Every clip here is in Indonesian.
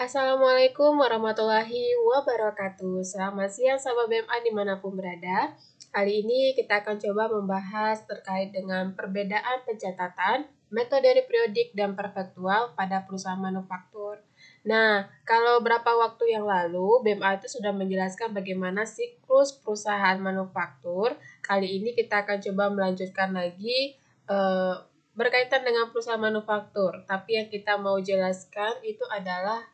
Assalamualaikum warahmatullahi wabarakatuh. Selamat siang sahabat BMA dimanapun berada. Kali ini kita akan coba membahas terkait dengan perbedaan pencatatan, metode periodik dan perfaktual pada perusahaan manufaktur. Nah, kalau beberapa waktu yang lalu BMA itu sudah menjelaskan bagaimana siklus perusahaan manufaktur. Kali ini kita akan coba melanjutkan lagi berkaitan dengan perusahaan manufaktur. Tapi yang kita mau jelaskan itu adalah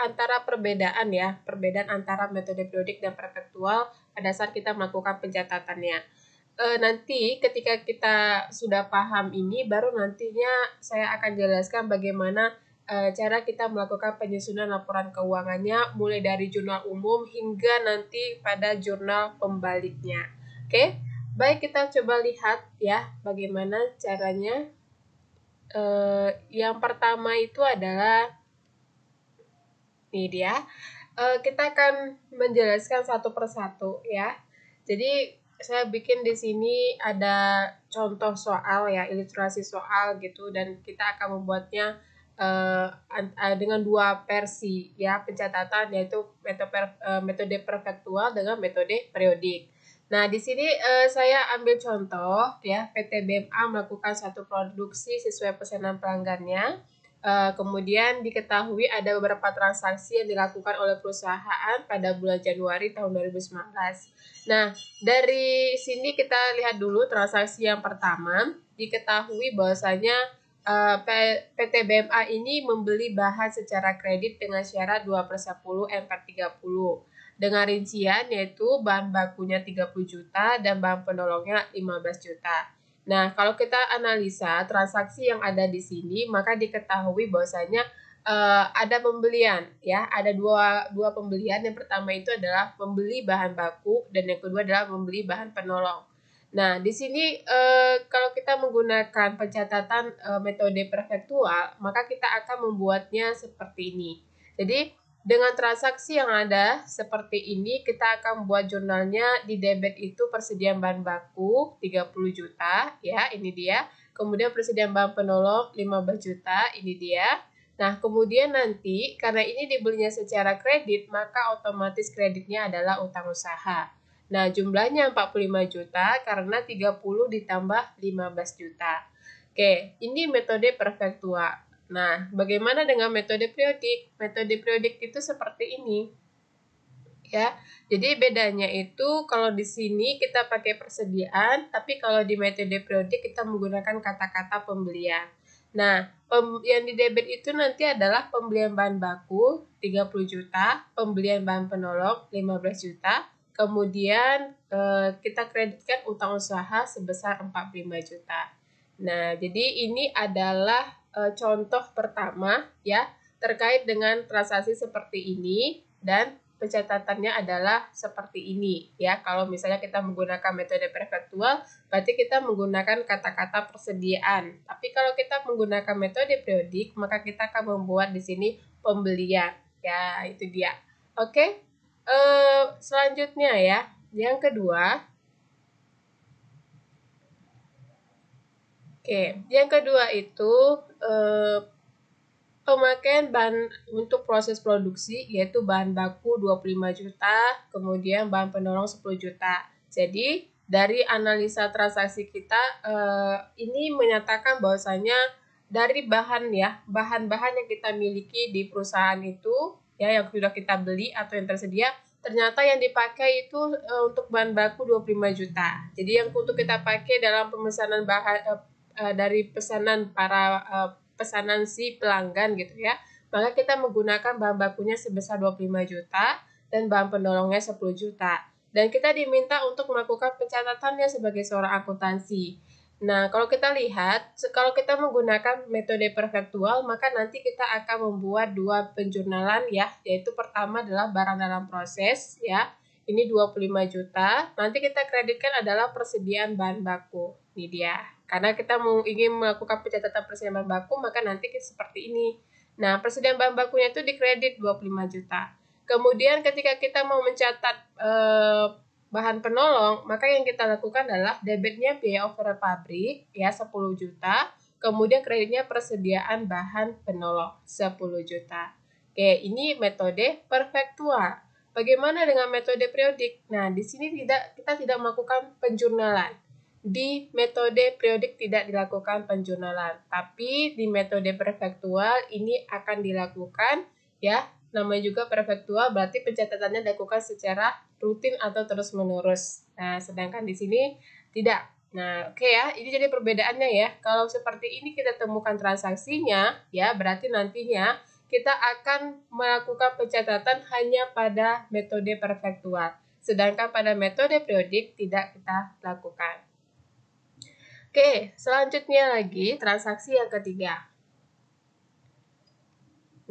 antara perbedaan antara metode periodik dan perfaktual pada saat kita melakukan pencatatannya. Nanti ketika kita sudah paham ini, baru nantinya saya akan jelaskan bagaimana cara kita melakukan penyusunan laporan keuangannya mulai dari jurnal umum hingga nanti pada jurnal pembaliknya. Oke, baik kita coba lihat ya bagaimana caranya. Yang pertama itu adalah ini dia. Kita akan menjelaskan satu persatu ya. Jadi saya bikin di sini ada contoh soal ya, ilustrasi soal gitu, dan kita akan membuatnya dengan dua versi ya pencatatan, yaitu metode perfaktual dengan metode periodik. Nah, di sini saya ambil contoh ya, PT BMA melakukan satu produksi sesuai pesanan pelanggannya. Kemudian diketahui ada beberapa transaksi yang dilakukan oleh perusahaan pada bulan Januari tahun 2019. Nah, dari sini kita lihat dulu transaksi yang pertama. Diketahui bahwasanya PT BMA ini membeli bahan secara kredit dengan syarat 2/10 M430. Dengan rincian yaitu bahan bakunya 30 juta dan bahan penolongnya 15 juta. Nah, kalau kita analisa transaksi yang ada di sini, maka diketahui bahwasanya ada pembelian ya, ada dua pembelian. Yang pertama itu adalah membeli bahan baku dan yang kedua adalah membeli bahan penolong. Nah, di sini kalau kita menggunakan pencatatan metode perfaktual, maka kita akan membuatnya seperti ini. Jadi dengan transaksi yang ada seperti ini, kita akan buat jurnalnya. Di debit itu persediaan bahan baku 30 juta, ya ini dia. Kemudian persediaan bahan penolong 15 juta, ini dia. Nah, kemudian nanti karena ini dibelinya secara kredit, maka otomatis kreditnya adalah utang usaha. Nah, jumlahnya 45 juta karena 30 ditambah 15 juta. Oke, ini metode perfaktual. Nah, bagaimana dengan metode periodik? Metode periodik itu seperti ini. Ya. Jadi bedanya itu kalau di sini kita pakai persediaan, tapi kalau di metode periodik kita menggunakan kata-kata pembelian. Nah, yang di debit itu nanti adalah pembelian bahan baku 30 juta, pembelian bahan penolong 15 juta, kemudian kita kreditkan utang usaha sebesar 45 juta. Nah, jadi ini adalah contoh pertama ya terkait dengan transaksi seperti ini, dan pencatatannya adalah seperti ini ya. Kalau misalnya kita menggunakan metode perfaktual, berarti kita menggunakan kata-kata persediaan. Tapi kalau kita menggunakan metode periodik, maka kita akan membuat di sini pembelian. Ya, itu dia. Oke. Selanjutnya ya, yang kedua. Oke, yang kedua itu pemakaian bahan untuk proses produksi, yaitu bahan baku 25 juta, kemudian bahan penolong 10 juta. Jadi dari analisa transaksi kita ini menyatakan bahwasanya dari bahan ya, bahan-bahan yang kita miliki di perusahaan itu ya, yang sudah kita beli atau yang tersedia, ternyata yang dipakai itu untuk bahan baku 25 juta. Jadi yang untuk kita pakai dalam pemesanan bahan dari pesanan pesanan si pelanggan gitu ya, maka kita menggunakan bahan bakunya sebesar 25 juta dan bahan penolongnya 10 juta. Dan kita diminta untuk melakukan pencatatannya sebagai seorang akuntansi. Nah, kalau kita lihat, kalau kita menggunakan metode perfaktual, maka nanti kita akan membuat dua penjurnalan ya, yaitu pertama adalah barang dalam proses ya. Ini 25 juta. Nanti kita kreditkan adalah persediaan bahan baku. Ini dia. Karena kita ingin melakukan pencatatan persediaan bahan baku, maka nanti seperti ini. Nah, persediaan bahan bakunya itu dikredit 25 juta. Kemudian ketika kita mau mencatat bahan penolong, maka yang kita lakukan adalah debitnya biaya overhead pabrik ya 10 juta, kemudian kreditnya persediaan bahan penolong 10 juta. Oke, ini metode perfektual. Bagaimana dengan metode periodik? Nah, di sini kita tidak melakukan penjurnalan. Di metode periodik tidak dilakukan penjurnalan, tapi di metode perfektual ini akan dilakukan ya. Namanya juga perfektual berarti pencatatannya dilakukan secara rutin atau terus-menerus. Nah, sedangkan di sini tidak. Nah, oke ya, ini jadi perbedaannya ya. Kalau seperti ini kita temukan transaksinya, ya berarti nantinya kita akan melakukan pencatatan hanya pada metode perfektual. Sedangkan pada metode periodik tidak kita lakukan. Oke, selanjutnya lagi transaksi yang ketiga.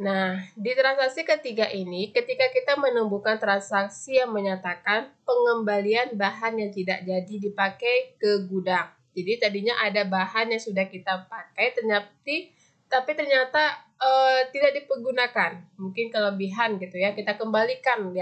Nah, di transaksi ketiga ini, ketika kita menemukan transaksi yang menyatakan pengembalian bahan yang tidak jadi dipakai ke gudang. Jadi tadinya ada bahan yang sudah kita pakai, tapi ternyata tidak dipergunakan. Mungkin kelebihan gitu ya, kita kembalikan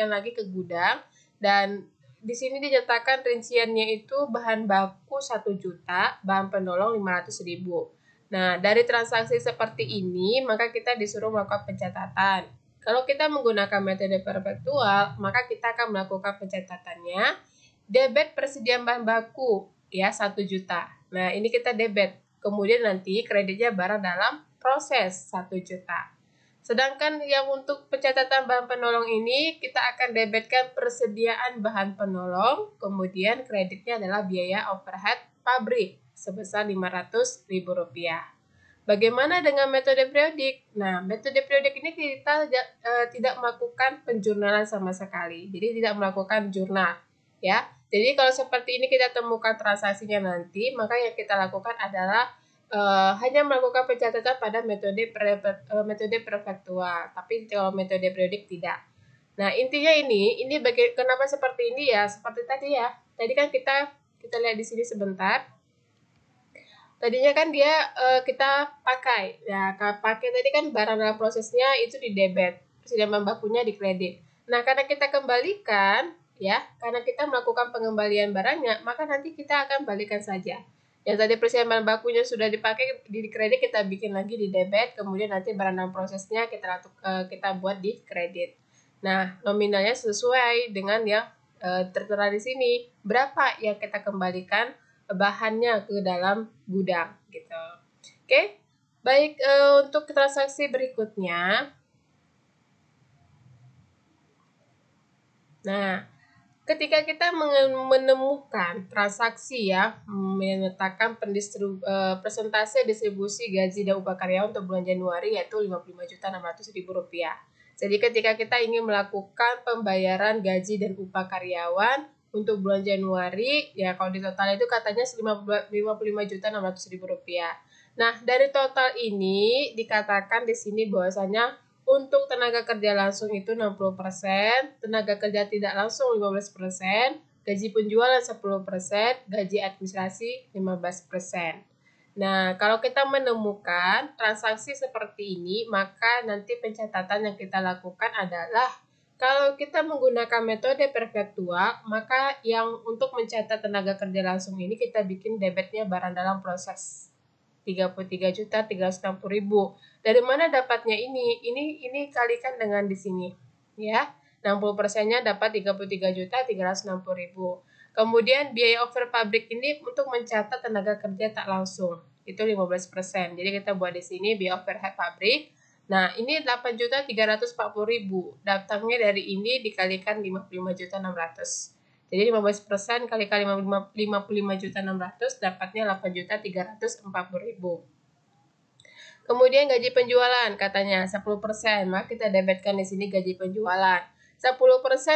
lagi ke gudang. Dan di sini dinyatakan rinciannya itu bahan baku 1 juta, bahan penolong 500.000. Nah, dari transaksi seperti ini, maka kita disuruh melakukan pencatatan. Kalau kita menggunakan metode perfektual, maka kita akan melakukan pencatatannya. Debit persediaan bahan baku, ya 1 juta. Nah, ini kita debit. Kemudian nanti kreditnya barang dalam proses 1 juta. Sedangkan yang untuk pencatatan bahan penolong ini, kita akan debitkan persediaan bahan penolong, kemudian kreditnya adalah biaya overhead pabrik sebesar Rp500.000. Bagaimana dengan metode periodik? Nah, metode periodik ini kita tidak melakukan penjurnalan sama sekali. Jadi tidak melakukan jurnal, ya. Jadi kalau seperti ini kita temukan transaksinya nanti, maka yang kita lakukan adalah hanya melakukan pencatatan pada metode perfektual. Tapi kalau metode periodik tidak. Nah, intinya ini kenapa seperti ini ya? Seperti tadi ya. Tadi kan kita lihat di sini sebentar. Tadinya kan dia kita pakai. Ya, pakai tadi kan barang dalam prosesnya itu di debit, persediaan bahan bakunya di kredit. Nah, karena kita kembalikan, ya, karena kita melakukan pengembalian barangnya, maka nanti kita akan balikan saja. Yang tadi persediaan bahan bakunya sudah dipakai di kredit, kita bikin lagi di debit, kemudian nanti barang dalam prosesnya kita buat di kredit. Nah, nominalnya sesuai dengan yang tertera di sini. Berapa yang kita kembalikan bahannya ke dalam gudang gitu. Oke. Baik, untuk transaksi berikutnya. Nah, ketika kita menemukan transaksi ya, menyatakan persentase distribusi gaji dan upah karyawan untuk bulan Januari yaitu Rp55.600.000. Jadi ketika kita ingin melakukan pembayaran gaji dan upah karyawan untuk bulan Januari, ya kalau di total itu katanya Rp55.600.000. Nah, dari total ini dikatakan di sini bahwasanya untuk tenaga kerja langsung itu 60%, tenaga kerja tidak langsung 15%, gaji penjualan 10%, gaji administrasi 15%. Nah, kalau kita menemukan transaksi seperti ini, maka nanti pencatatan yang kita lakukan adalah kalau kita menggunakan metode perfektual, maka yang untuk mencatat tenaga kerja langsung ini kita bikin debitnya barang dalam proses 33.360.000. Dari mana dapatnya ini? Ini kalikan dengan di sini, ya. 60%-nya dapat 33.360.000. Kemudian biaya over pabrik ini untuk mencatat tenaga kerja tak langsung. Itu 15%. Jadi kita buat di sini biaya overhead pabrik. Nah, ini 8.340.000. Datangnya dari ini dikalikan 55.600. Jadi 15% kali 55.600 dapatnya 8.340.000. Kemudian gaji penjualan katanya 10%, maka kita debitkan di sini gaji penjualan. 10%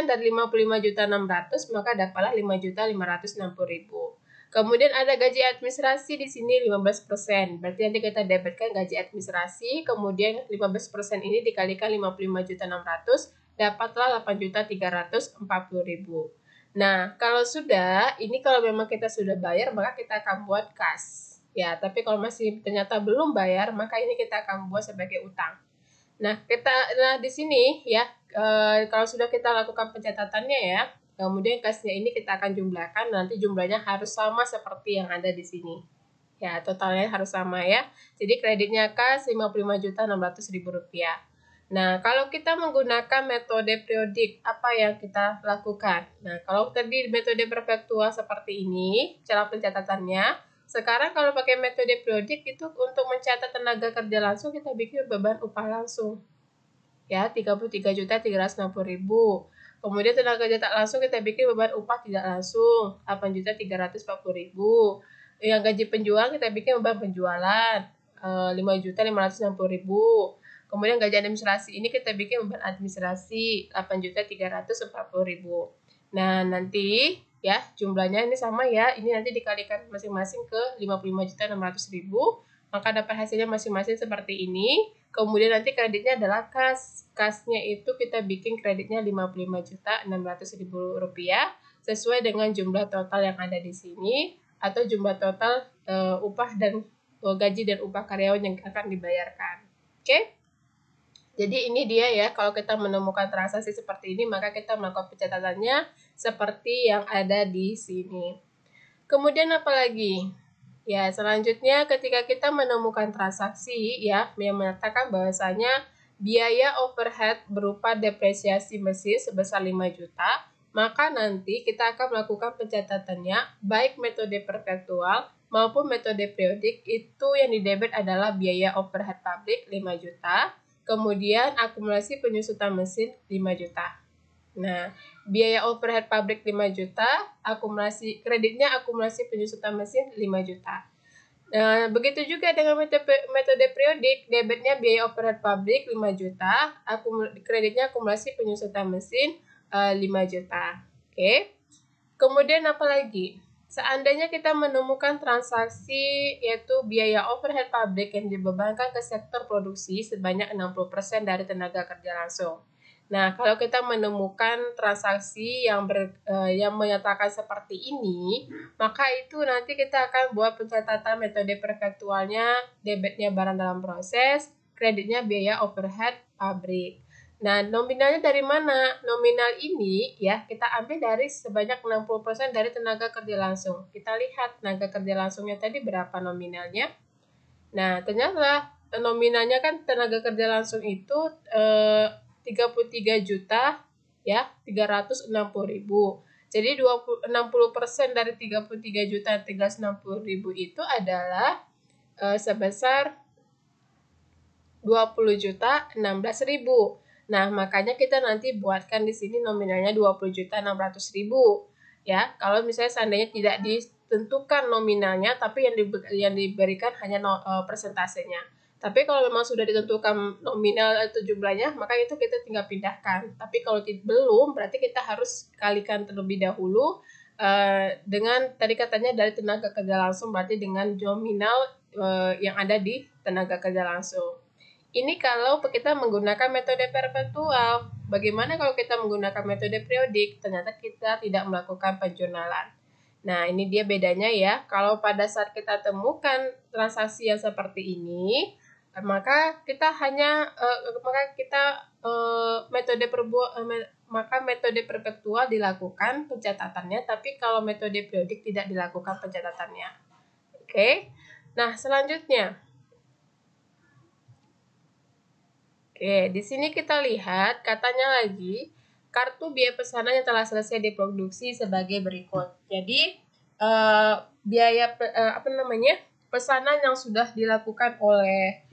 dari 55.600 maka dapatlah 5.560.000. Kemudian ada gaji administrasi di sini 15%. Berarti nanti kita debitkan gaji administrasi, kemudian 15% ini dikalikan 55.600 dapatlah 8.340.000. Nah, kalau memang kita sudah bayar, maka kita akan buat kas. Ya, tapi kalau masih ternyata belum bayar, maka ini kita akan buat sebagai utang. Nah, di sini ya, kalau sudah kita lakukan pencatatannya ya, kemudian kasnya ini kita akan jumlahkan, nanti jumlahnya harus sama seperti yang ada di sini. Ya, totalnya harus sama ya. Jadi kreditnya kas Rp55.600.000. Nah, kalau kita menggunakan metode periodik, apa yang kita lakukan? Nah, kalau tadi metode perpetual seperti ini, cara pencatatannya, sekarang kalau pakai metode periodik itu untuk mencatat tenaga kerja langsung kita bikin beban upah langsung. Ya, 33.360.000. Kemudian tenaga kerja tak langsung kita bikin beban upah tidak langsung, 8.340.000. Yang gaji penjual kita bikin beban penjualan, 5.560.000. Kemudian gaji administrasi ini kita bikin beban administrasi 8.340.000. Nah, nanti ya jumlahnya ini sama ya. Ini nanti dikalikan masing-masing ke 55.600.000, maka dapat hasilnya masing-masing seperti ini. Kemudian nanti kreditnya adalah kas. Kasnya itu kita bikin kreditnya Rp55.600.000 sesuai dengan jumlah total yang ada di sini atau jumlah total upah dan gaji dan upah karyawan yang akan dibayarkan. Oke? Jadi ini dia ya, kalau kita menemukan transaksi seperti ini, maka kita melakukan pencatatannya seperti yang ada di sini. Kemudian apa lagi? Ya, selanjutnya ketika kita menemukan transaksi ya, yang menyatakan bahwasanya biaya overhead berupa depresiasi mesin sebesar 5 juta, maka nanti kita akan melakukan pencatatannya baik metode perpetual maupun metode periodik. Itu yang didebit adalah biaya overhead pabrik 5 juta, kemudian akumulasi penyusutan mesin 5 juta. Nah, biaya overhead pabrik 5 juta, kreditnya akumulasi penyusutan mesin 5 juta. Nah, begitu juga dengan metode periodik, debitnya biaya overhead pabrik 5 juta, kreditnya akumulasi penyusutan mesin 5 juta. Oke. Kemudian apa lagi? Seandainya kita menemukan transaksi yaitu biaya overhead pabrik yang dibebankan ke sektor produksi sebanyak 60% dari tenaga kerja langsung. Nah, kalau kita menemukan transaksi yang menyatakan seperti ini, maka itu nanti kita akan buat pencatatan metode perfektualnya, debitnya barang dalam proses, kreditnya biaya overhead pabrik. Nah, nominalnya dari mana? Nominal ini ya kita ambil dari sebanyak 60% dari tenaga kerja langsung. Kita lihat tenaga kerja langsungnya tadi berapa nominalnya. Nah, ternyata nominalnya kan tenaga kerja langsung itu 33 juta ya 360.000. Jadi 60% dari 33 juta 360.000 itu adalah sebesar 20 juta 16.000. Nah, makanya kita nanti buatkan di sini nominalnya 20 juta 600.000. Ya, kalau misalnya seandainya tidak ditentukan nominalnya, tapi yang diberikan hanya persentasenya. Tapi kalau memang sudah ditentukan nominal atau jumlahnya, maka itu kita tinggal pindahkan. Tapi kalau belum, berarti kita harus kalikan terlebih dahulu dengan tadi katanya dari tenaga kerja langsung, berarti dengan nominal yang ada di tenaga kerja langsung. Ini kalau kita menggunakan metode perpetual. Bagaimana kalau kita menggunakan metode periodik? Ternyata kita tidak melakukan penjurnalan. Nah, ini dia bedanya ya. Kalau pada saat kita temukan transaksi yang seperti ini, maka kita hanya metode perpetual dilakukan pencatatannya, tapi kalau metode periodik tidak dilakukan pencatatannya. Oke. Nah, selanjutnya. Oke, di sini kita lihat katanya lagi kartu biaya pesanan yang telah selesai diproduksi sebagai berikut. Jadi biaya pesanan yang sudah dilakukan oleh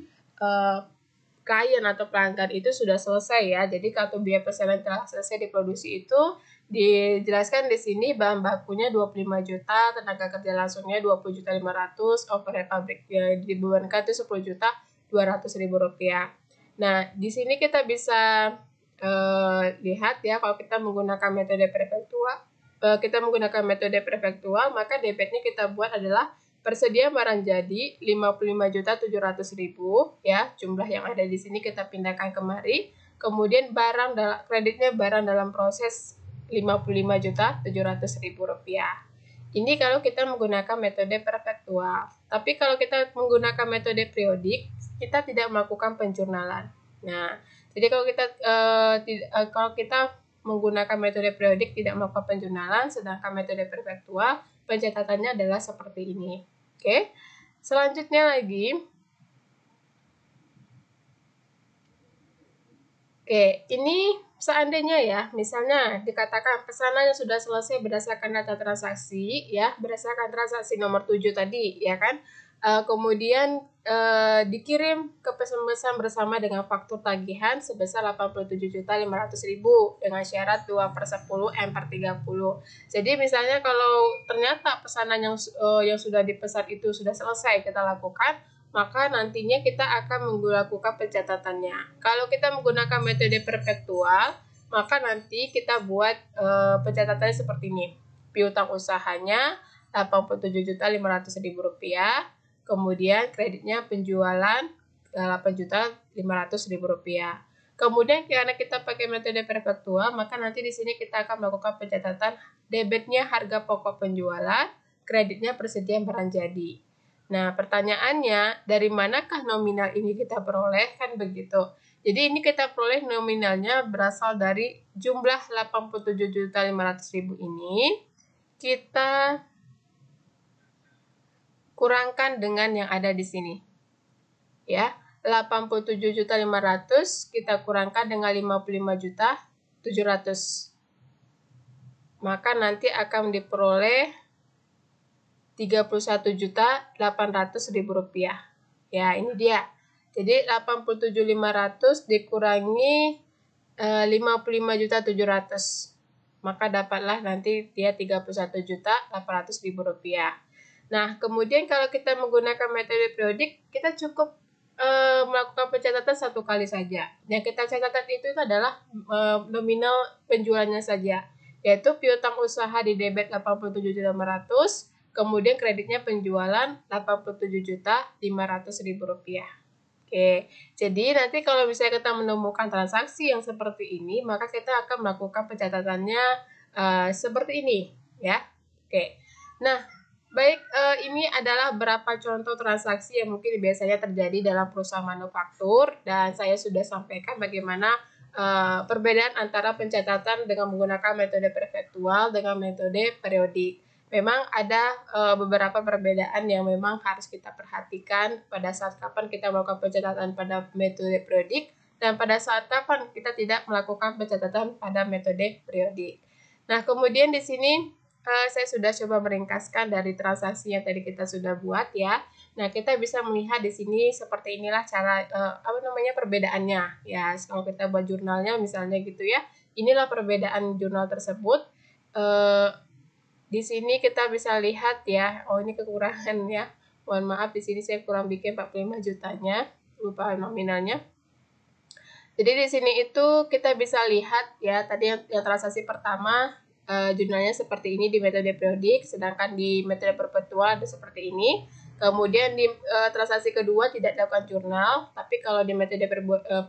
klien atau pelanggan itu sudah selesai ya. Jadi kartu biaya pesanan yang telah selesai diproduksi itu dijelaskan di sini bahan bakunya 25 juta, tenaga kerja langsungnya 20 juta 500, overhead pabrik yang dibebankan itu 10 juta 200.000 rupiah. Nah, di sini kita bisa lihat ya kalau kita menggunakan metode prefektual, maka debitnya kita buat adalah persediaan barang jadi 55.700.000 ya, jumlah yang ada di sini kita pindahkan kemari. Kemudian kreditnya barang dalam proses 55.700.000 rupiah. Ini kalau kita menggunakan metode perfektual. Tapi kalau kita menggunakan metode periodik, kita tidak melakukan penjurnalan. Nah, jadi kalau kita menggunakan metode periodik tidak melakukan penjurnalan, sedangkan metode perfektual pencatatannya adalah seperti ini. Oke. Selanjutnya lagi, Oke, ini seandainya ya, misalnya dikatakan pesanan yang sudah selesai berdasarkan data transaksi, ya, berdasarkan transaksi nomor 7 tadi, ya kan? Kemudian dikirim ke pesan bersama dengan faktur tagihan sebesar 87.500.000 dengan syarat 2/10 M/30. Jadi misalnya kalau ternyata pesanan yang sudah dipesan itu sudah selesai kita lakukan, maka nantinya kita akan melakukan pencatatannya. Kalau kita menggunakan metode perpetual, maka nanti kita buat pencatatannya seperti ini. Piutang usahanya Rp87.500.000, kemudian kreditnya penjualan Rp8.500.000. Kemudian karena kita pakai metode perpetual, maka nanti di sini kita akan melakukan pencatatan debitnya harga pokok penjualan, kreditnya persediaan barang jadi. Nah, pertanyaannya, dari manakah nominal ini kita peroleh? Kan begitu. Jadi ini kita peroleh nominalnya berasal dari jumlah 87.500.000 ini, kita kurangkan dengan yang ada di sini. Ya, 87.500 kita kurangkan dengan 55.700. Maka nanti akan diperoleh Rp31.800.000. Ya, ini dia. Jadi 87.500 dikurangi 55.700. Maka dapatlah nanti dia Rp31.800.000. Nah, kemudian kalau kita menggunakan metode periodik, kita cukup melakukan pencatatan satu kali saja. Yang kita catat itu adalah nominal penjualannya saja, yaitu piutang usaha di debit 87.500, kemudian kreditnya penjualan Rp87.500.000. Oke, jadi nanti kalau misalnya kita menemukan transaksi yang seperti ini, maka kita akan melakukan pencatatannya seperti ini, ya. Oke, nah, baik, ini adalah beberapa contoh transaksi yang mungkin biasanya terjadi dalam perusahaan manufaktur, dan saya sudah sampaikan bagaimana perbedaan antara pencatatan dengan menggunakan metode perpetual dengan metode periodik. Memang ada beberapa perbedaan yang memang harus kita perhatikan pada saat kapan kita melakukan pencatatan pada metode periodik dan pada saat kapan kita tidak melakukan pencatatan pada metode periodik. Nah, kemudian di sini saya sudah coba meringkaskan dari transaksi yang tadi kita sudah buat ya. Nah, kita bisa melihat di sini seperti inilah cara perbedaannya. Ya, kalau kita buat jurnalnya misalnya gitu ya. Inilah perbedaan jurnal tersebut. Di sini kita bisa lihat ya, oh ini kekurangan ya. Mohon maaf, di sini saya kurang bikin 45 jutanya, lupa nominalnya. Jadi di sini itu kita bisa lihat ya, tadi yang transaksi pertama jurnalnya seperti ini di metode periodik, sedangkan di metode perpetual ada seperti ini. Kemudian di transaksi kedua tidak dilakukan jurnal, tapi kalau di metode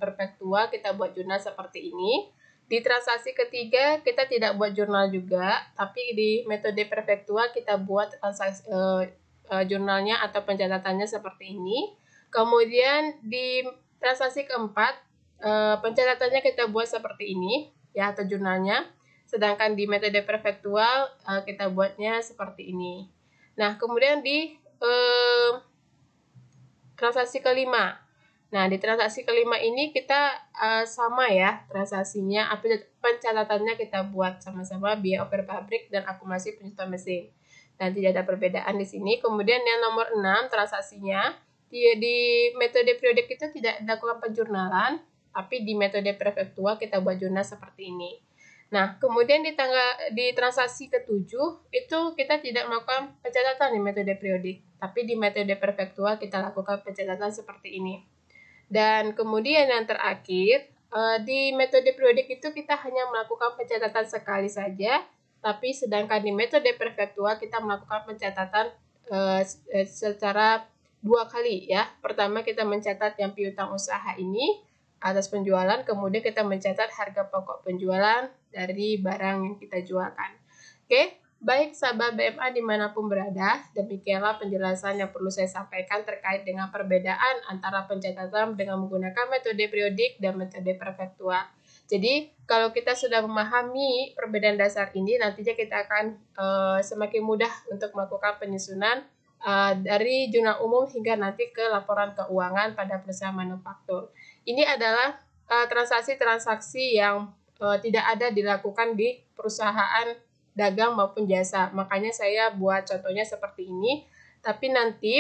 perpetual kita buat jurnal seperti ini. Di transaksi ketiga kita tidak buat jurnal juga, tapi di metode perpetual kita buat transaksi jurnalnya atau pencatatannya seperti ini. Kemudian di transaksi keempat pencatatannya kita buat seperti ini ya, atau jurnalnya. Sedangkan di metode perpetual kita buatnya seperti ini. Nah, kemudian di transaksi kelima. Nah, di transaksi kelima ini kita sama ya transaksinya, pencatatannya kita buat sama-sama biaya operasional pabrik dan akumulasi penjualan mesin. Dan tidak ada perbedaan di sini. Kemudian yang nomor 6 transaksinya di metode periodik itu tidak dilakukan penjurnalan, tapi di metode perpetual kita buat jurnal seperti ini. Nah, kemudian di transaksi ketujuh itu kita tidak melakukan pencatatan di metode periodik, tapi di metode perpetual kita lakukan pencatatan seperti ini. Dan kemudian yang terakhir, di metode periodik itu kita hanya melakukan pencatatan sekali saja, tapi sedangkan di metode perpetual kita melakukan pencatatan secara 2 kali ya. Pertama kita mencatat yang piutang usaha ini atas penjualan, kemudian kita mencatat harga pokok penjualan dari barang yang kita jualkan. Oke, baik sahabat BMA dimanapun berada, demikianlah penjelasan yang perlu saya sampaikan terkait dengan perbedaan antara pencatatan dengan menggunakan metode periodik dan metode perpetual. Jadi, kalau kita sudah memahami perbedaan dasar ini, nantinya kita akan semakin mudah untuk melakukan penyusunan dari jurnal umum hingga nanti ke laporan keuangan pada perusahaan manufaktur. Ini adalah transaksi-transaksi yang tidak ada dilakukan di perusahaan dagang maupun jasa. Makanya saya buat contohnya seperti ini. Tapi nanti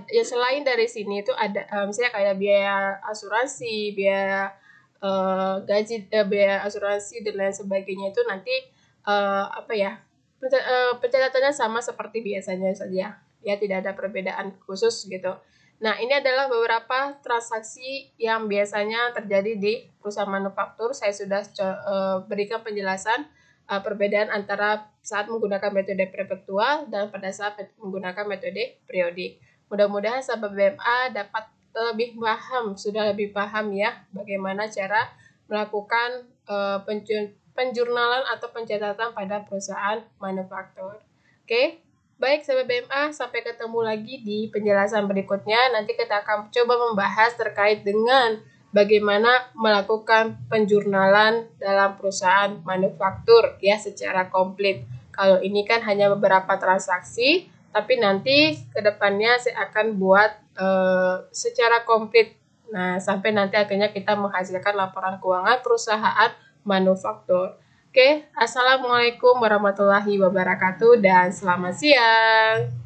ya selain dari sini itu ada misalnya kayak biaya asuransi, biaya gaji, biaya asuransi dan lain sebagainya itu nanti apa ya, pencatatannya sama seperti biasanya saja. Ya tidak ada perbedaan khusus gitu. Nah, ini adalah beberapa transaksi yang biasanya terjadi di perusahaan manufaktur. Saya sudah berikan penjelasan perbedaan antara saat menggunakan metode prefektual dan pada saat menggunakan metode periodik. Mudah-mudahan sahabat BMA dapat sudah lebih paham ya bagaimana cara melakukan penjurnalan atau pencatatan pada perusahaan manufaktur. Oke, baik sahabat BMA, sampai ketemu lagi di penjelasan berikutnya. Nanti kita akan coba membahas terkait dengan bagaimana melakukan penjurnalan dalam perusahaan manufaktur ya secara komplit. Kalau ini kan hanya beberapa transaksi, tapi nanti kedepannya saya akan buat secara komplit. Nah, sampai nanti akhirnya kita menghasilkan laporan keuangan perusahaan manufaktur. Oke, Assalamualaikum warahmatullahi wabarakatuh dan selamat siang.